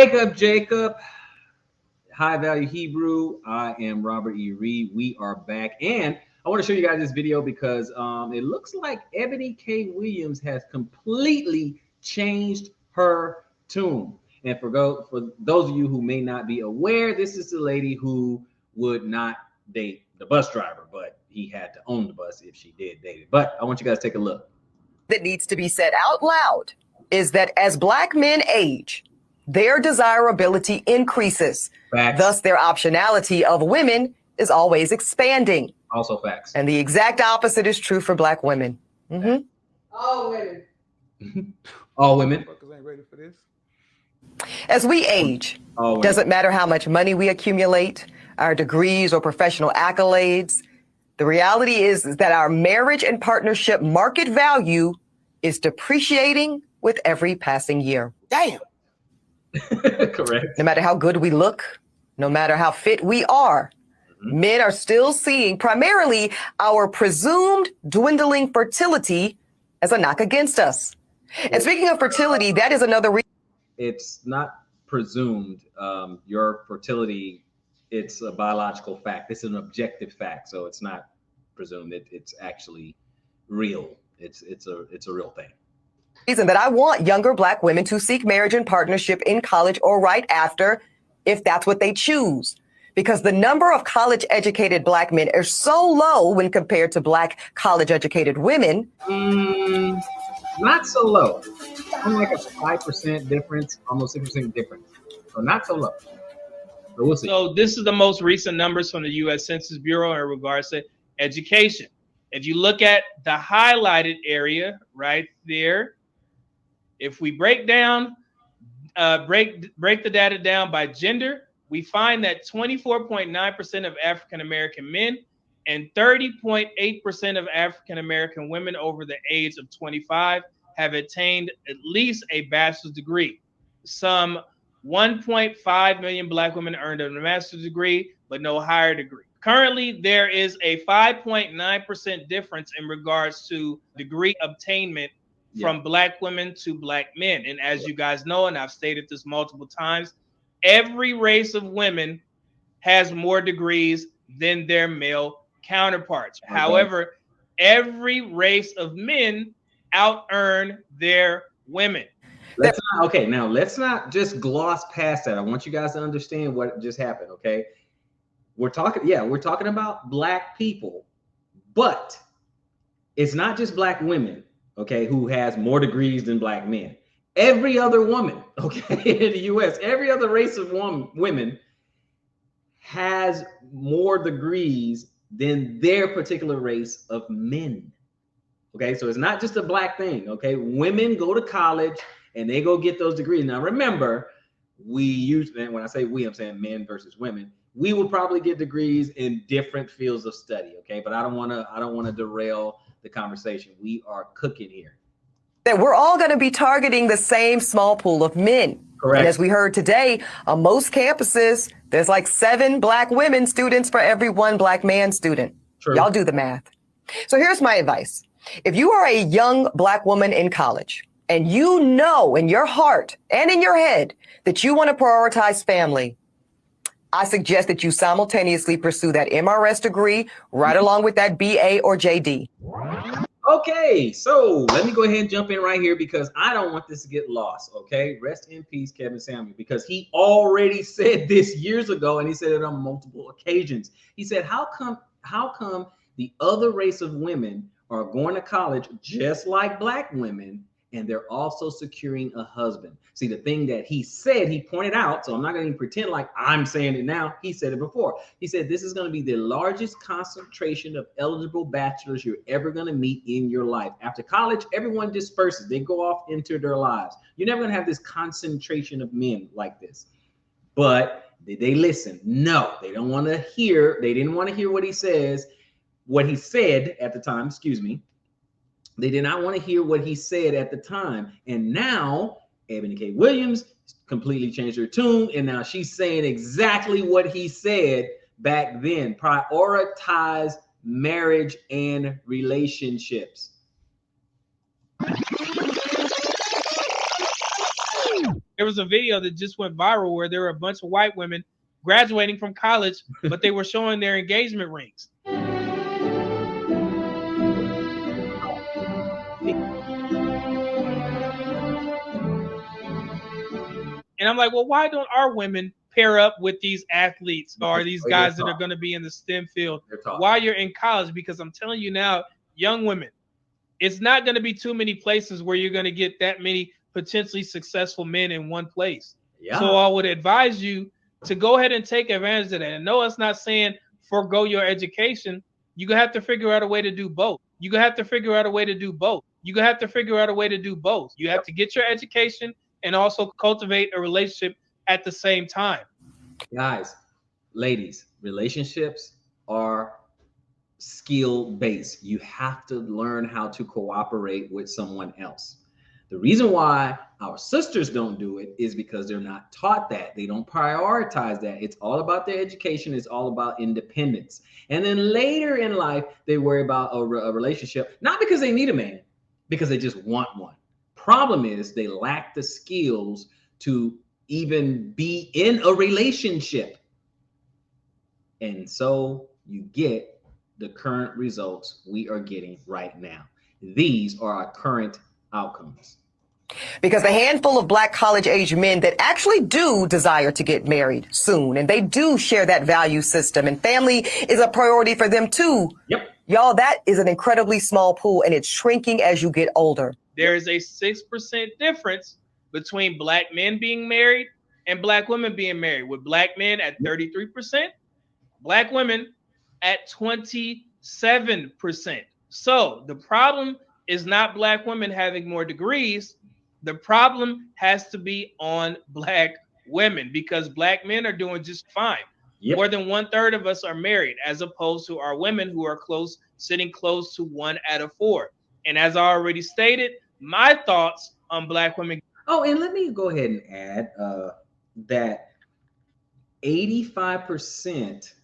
Wake up, Jacob. High Value Hebrew. I am Robert E. Reed. We are back. And I want to show you guys this video because it looks like Eboni K Williams has completely changed her tune. And for those of you who may not be aware, this is the lady who would not date the bus driver, but he had to own the bus if she did date it. But I want you guys to take a look. That needs to be said out loud is that as Black men age, their desirability increases. Facts. Thus, their optionality of women is always expanding. Also facts. And the exact opposite is true for Black women. Mm-hmm. All women. All women. Ain't ready for this. As we age, doesn't matter how much money we accumulate, our degrees or professional accolades. The reality is that our marriage and partnership market value is depreciating with every passing year. Damn. Correct. No matter how good we look, no matter how fit we are, men are still seeing primarily our presumed dwindling fertility as a knock against us. And speaking of fertility, that is another reason. It's not presumed. Your fertility, it's a biological fact. It's an objective fact. So it's not presumed. It's actually real. It's a real thing. Reason that I want younger Black women to seek marriage and partnership in college or right after, if that's what they choose. Because the number of college-educated Black men are so low when compared to Black college-educated women. Not so low. Only like a 5% difference, almost 6% difference. So not so low. But we'll see. So this is the most recent numbers from the U.S. Census Bureau in regards to education. If you look at the highlighted area right there, if we break down, break the data down by gender, we find that 24.9% of African American men and 30.8% of African American women over the age of 25 have attained at least a bachelor's degree. Some 1.5 million Black women earned a master's degree, but no higher degree. Currently, there is a 5.9% difference in regards to degree obtainment from Black women to Black men. And as you guys know, and I've stated this multiple times, every race of women has more degrees than their male counterparts. Okay. However, every race of men out-earn their women. Let's not just gloss past that. I want you guys to understand what just happened, okay? We're talking about Black people, but it's not just Black women, okay, who has more degrees than Black men. Every other woman, okay, in the U.S., every other race of women has more degrees than their particular race of men. Okay, so it's not just a Black thing, okay? Women go to college and they go get those degrees. Now, remember, when I say we, I'm saying men versus women. We will probably get degrees in different fields of study, okay? But I don't want to derail the conversation. We are cooking here. That we're all going to be targeting the same small pool of men. Correct. And as we heard today, on most campuses, there's like 7 Black women students for every 1 Black man student. True. Y'all do the math. So here's my advice. If you are a young Black woman in college and you know in your heart and in your head that you want to prioritize family, I suggest that you simultaneously pursue that MRS degree right along with that BA or JD. Okay, so let me go ahead and jump in right here because I don't want this to get lost, okay? Rest in peace, Kevin Samuel, because he already said this years ago, and he said it on multiple occasions. He said, how come the other race of women are going to college just like Black women, and they're also securing a husband? See, the thing that he said, he pointed out, so I'm not going to pretend like I'm saying it now. He said it before. He said, this is going to be the largest concentration of eligible bachelors you're ever going to meet in your life. After college, everyone disperses. They go off into their lives. You're never going to have this concentration of men like this. But did they listen? No, they don't want to hear. They didn't want to hear what he said at the time, excuse me. They did not want to hear what he said at the time. And now Eboni K Williams completely changed her tune. And now she's saying exactly what he said back then. Prioritize marriage and relationships. There was a video that just went viral where there were a bunch of white women graduating from college, but they were showing their engagement rings. And I'm like, well, why don't our women pair up with these athletes or these guys that are going to be in the STEM field while you're in college? Because I'm telling you now, young women, it's not going to be too many places where you're going to get that many potentially successful men in one place. Yeah. So I would advise you to go ahead and take advantage of that. And no, it's not saying forego your education. You're going to have to figure out a way to do both. You're going to have to figure out a way to do both. You're going to have to figure out a way to do both. You have to get your education and also cultivate a relationship at the same time. Guys, ladies, relationships are skill based. You have to learn how to cooperate with someone else. The reason why our sisters don't do it is because they're not taught that. They don't prioritize that. It's all about their education. It's all about independence. And then later in life, they worry about a relationship, not because they need a man, because they just want one. Problem is they lack the skills to even be in a relationship. And so you get the current results we are getting right now. These are our current outcomes. Because a handful of Black college-age men that actually do desire to get married soon, and they do share that value system, and family is a priority for them too. Yep. Y'all, that is an incredibly small pool, and it's shrinking as you get older. There is a 6% difference between Black men being married and Black women being married, with Black men at 33%, Black women at 27%. So the problem is not Black women having more degrees. The problem has to be on Black women, because Black men are doing just fine. Yep. More than 1/3 of us are married, as opposed to our women who are sitting close to 1 out of 4. And as I already stated, my thoughts on Black women. Oh, and let me go ahead and add that 85%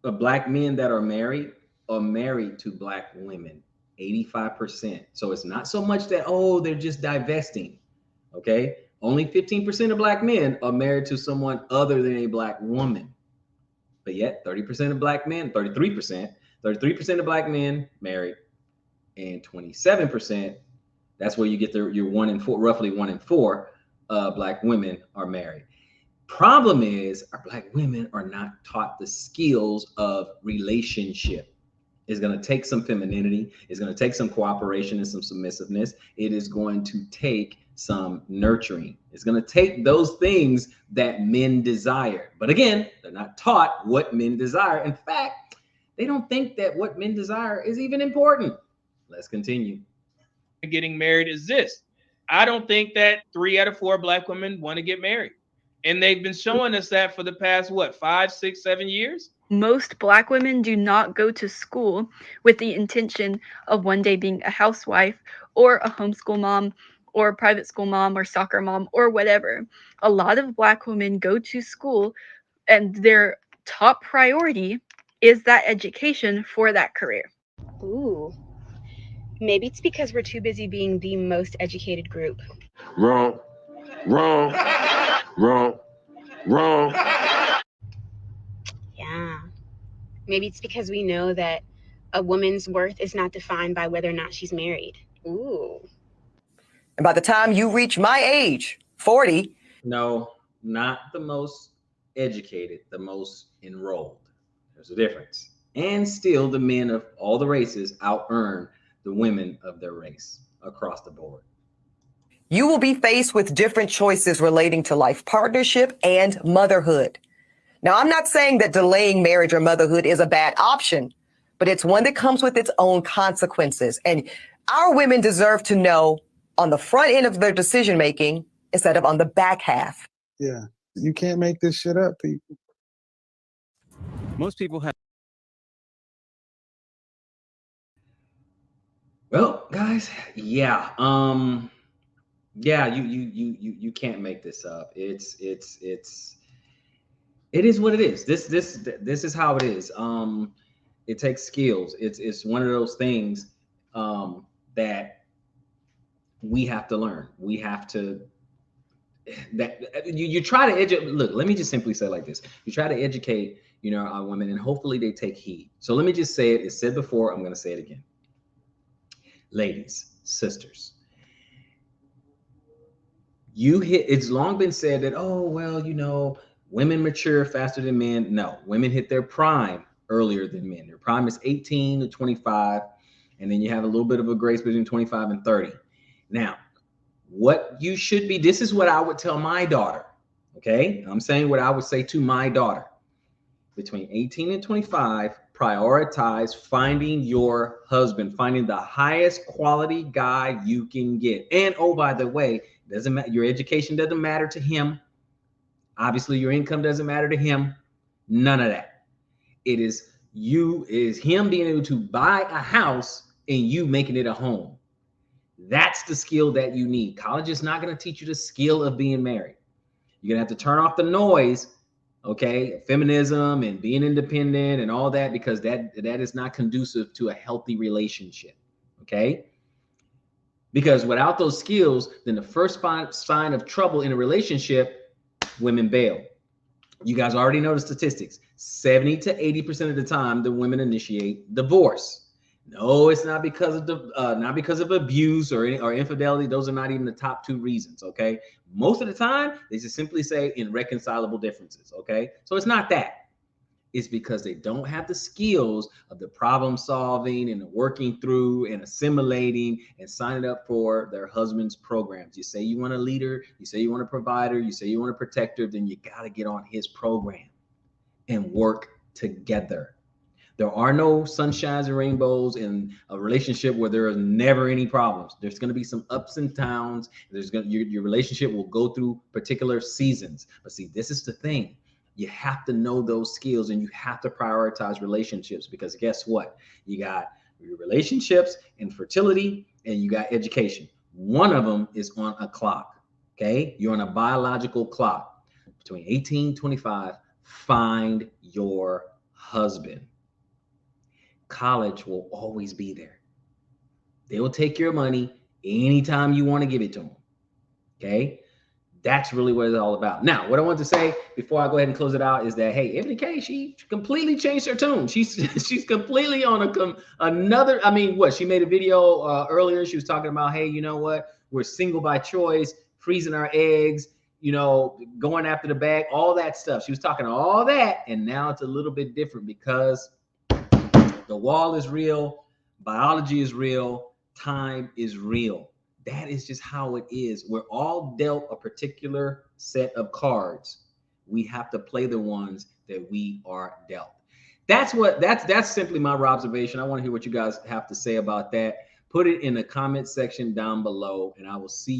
of Black men that are married to Black women. 85%. So it's not so much that, oh, they're just divesting. Okay. Only 15% of Black men are married to someone other than a Black woman. But yet 30% of Black men, 33% of Black men married, and 27%, that's where you get your 1 in 4, roughly 1 in 4 Black women are married. Problem is, our Black women are not taught the skills of relationship. It's going to take some femininity. It's going to take some cooperation and some submissiveness. It is going to take some nurturing. It's going to take those things that men desire. But again, they're not taught what men desire. In fact, they don't think that what men desire is even important. Let's continue. Getting married is this. I don't think that 3 out of 4 Black women want to get married. And they've been showing us that for the past, 5, 6, 7 years? Most Black women do not go to school with the intention of one day being a housewife or a homeschool mom or a private school mom or soccer mom or whatever. A lot of Black women go to school and their top priority is that education for that career. Ooh, maybe it's because we're too busy being the most educated group. Wrong. Yeah. Maybe it's because we know that a woman's worth is not defined by whether or not she's married. Ooh. And by the time you reach my age, 40. No, not the most educated, the most enrolled. There's a difference. And still, the men of all the races out-earn the women of their race across the board. You will be faced with different choices relating to life partnership and motherhood. Now, I'm not saying that delaying marriage or motherhood is a bad option, but it's one that comes with its own consequences. And our women deserve to know on the front end of their decision making instead of on the back half. Yeah, you can't make this shit up, people. Most people have. Well, guys, yeah. You can't make this up. It is what it is. This is how it is. It takes skills. It's one of those things that we have to learn. We have to that you try to educate. Look, let me just simply say it like this. You try to educate, our women, and hopefully they take heed. So let me just say it. It's said before. I'm going to say it again. Ladies, sisters, it's long been said that, oh, well, women mature faster than men. No, women hit their prime earlier than men. Their prime is 18 to 25. And then you have a little bit of a grace between 25 and 30. Now, what you should be, this is what I would tell my daughter. Okay. I'm saying what I would say to my daughter. Between 18 and 25, prioritize finding your husband, finding the highest quality guy you can get. And oh, by the way, doesn't matter. Your education doesn't matter to him. Obviously, your income doesn't matter to him. None of that. It is him being able to buy a house and you making it a home. That's the skill that you need. College is not going to teach you the skill of being married. You're going to have to turn off the noise, okay? Feminism and being independent and all that, because that is not conducive to a healthy relationship, okay? Because without those skills, then the first sign of trouble in a relationship, women bail. You guys already know the statistics. 70 to 80% of the time, the women initiate divorce. No, it's not because of abuse or infidelity. Those are not even the top two reasons. Okay, most of the time they just simply say irreconcilable differences. Okay, so it's not that. It's because they don't have the skills of the problem solving and the working through and assimilating and signing up for their husband's programs. You say you want a leader, you say you want a provider, you say you want a protector, then you got to get on his program and work together. There are no sunshines and rainbows in a relationship where there are never any problems. There's going to be some ups and downs. Your relationship will go through particular seasons. But see, this is the thing. You have to know those skills and you have to prioritize relationships, because guess what? You got your relationships and fertility and you got education. One of them is on a clock, okay? You're on a biological clock. Between 18 and 25, find your husband. College will always be there. They will take your money anytime you want to give it to them, okay? That's really what it's all about. Now, what I want to say before I go ahead and close it out is that, hey, Eboni K, she completely changed her tune. She's completely on another. I mean, she made a video earlier. She was talking about, hey, you know what? We're single by choice, freezing our eggs, going after the bag, all that stuff. She was talking all that, and now it's a little bit different because the wall is real, biology is real, time is real. That is just how it is. We're all dealt a particular set of cards. We have to play the ones that we are dealt. That's simply my observation. I want to hear what you guys have to say about that. Put it in the comment section down below, and I will see